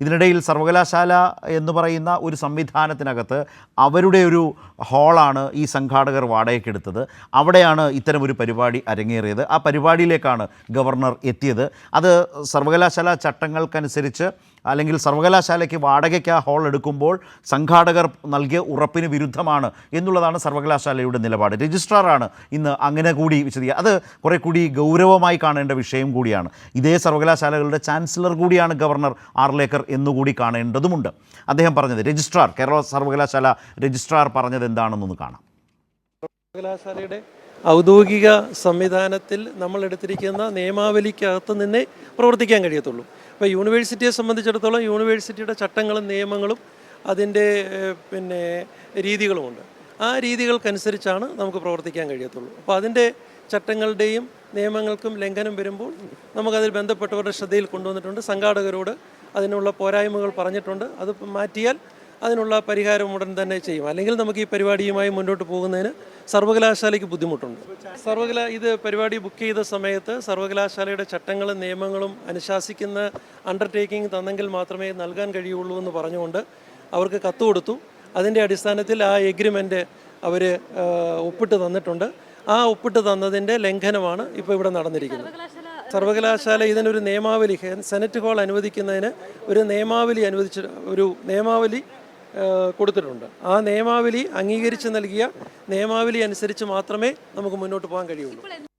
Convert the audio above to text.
ഇതിനിടയിൽ സർവകലാശാല എന്ന് പറയുന്ന ഒരു സംവിധാനത്തിനകത്ത് അവരുടെ ഒരു ഹാളാണ് ഈ സംഘാടകർ വാടകയ്ക്കെടുത്തത്. അവിടെയാണ് ഇത്തരമൊരു പരിപാടി അരങ്ങേറിയത്. ആ പരിപാടിയിലേക്കാണ് ഗവർണർ എത്തിയത്. അത് സർവകലാശാല ചട്ടങ്ങൾക്കനുസരിച്ച് അല്ലെങ്കിൽ സർവകലാശാലയ്ക്ക് വാടകയ്ക്ക് ആ ഹാൾ എടുക്കുമ്പോൾ സംഘാടകർ നൽകിയ ഉറപ്പിന് വിരുദ്ധമാണ് എന്നുള്ളതാണ് സർവകലാശാലയുടെ നിലപാട്. രജിസ്ട്രാറാണ് ഇന്ന് അങ്ങനെ കൂടി വിശദീകരിക്കുക. അത് കുറേ കൂടി ഗൗരവമായി കാണേണ്ട വിഷയം കൂടിയാണ്. ഇതേ സർവകലാശാലകളുടെ ചാൻസലർ കൂടിയാണ് ഗവർണർ ആർലേക്കർ എന്നുകൂടി കാണേണ്ടതുമുണ്ട്. അദ്ദേഹം പറഞ്ഞത് രജിസ്ട്രാർ, കേരള സർവകലാശാല രജിസ്ട്രാർ പറഞ്ഞത് എന്താണെന്നൊന്ന് കാണാം. സർവകലാശാലയുടെ ഔദ്യോഗിക സംവിധാനത്തിൽ നമ്മൾ എടുത്തിരിക്കുന്ന നിയമാവലിക്കകത്ത് നിന്നേ പ്രവർത്തിക്കാൻ കഴിയത്തുള്ളൂ. ഇപ്പോൾ യൂണിവേഴ്സിറ്റിയെ സംബന്ധിച്ചിടത്തോളം യൂണിവേഴ്സിറ്റിയുടെ ചട്ടങ്ങളും നിയമങ്ങളും അതിൻ്റെ രീതികളുമുണ്ട്. ആ രീതികൾക്കനുസരിച്ചാണ് നമുക്ക് പ്രവർത്തിക്കാൻ കഴിയത്തുള്ളൂ. അപ്പോൾ അതിൻ്റെ ചട്ടങ്ങളുടെയും നിയമങ്ങൾക്കും ലംഘനം വരുമ്പോൾ നമുക്കതിൽ ബന്ധപ്പെട്ടവരുടെ ശ്രദ്ധയിൽ കൊണ്ടുവന്നിട്ടുണ്ട്. സംഘാടകരോട് അതിനുള്ള പോരായ്മകൾ പറഞ്ഞിട്ടുണ്ട്. അത് മാറ്റിയാൽ അതിനുള്ള പരിഹാരം ഉടൻ തന്നെ ചെയ്യും. അല്ലെങ്കിൽ നമുക്ക് ഈ പരിപാടിയുമായി മുന്നോട്ട് പോകുന്നതിന് സർവകലാശാലയ്ക്ക് ബുദ്ധിമുട്ടുണ്ട്. ഇത് പരിപാടി ബുക്ക് ചെയ്ത സമയത്ത് സർവകലാശാലയുടെ ചട്ടങ്ങളും നിയമങ്ങളും അനുശാസിക്കുന്ന അണ്ടർടേക്കിംഗ് തന്നെങ്കിൽ മാത്രമേ നൽകാൻ കഴിയുള്ളൂ എന്ന് പറഞ്ഞുകൊണ്ട് അവർക്ക് കത്ത് കൊടുത്തു. അതിൻ്റെ അടിസ്ഥാനത്തിൽ ആ എഗ്രിമെൻ്റ് അവർ ഒപ്പിട്ട് തന്നിട്ടുണ്ട്. ആ ഒപ്പിട്ട് തന്നതിൻ്റെ ലംഘനമാണ് ഇപ്പോൾ ഇവിടെ നടന്നിരിക്കുന്നത്. സർവകലാശാല ഇതിനൊരു നിയമാവലി, സെനറ്റ് ഹാൾ അനുവദിക്കുന്നതിന് ഒരു നിയമാവലി കൊടുത്തിട്ടുണ്ട്. ആ നിയമാവലി അംഗീകരിച്ച് നൽകിയ നിയമാവലി അനുസരിച്ച് മാത്രമേ നമുക്ക് മുന്നോട്ട് പോകാൻ കഴിയുള്ളൂ.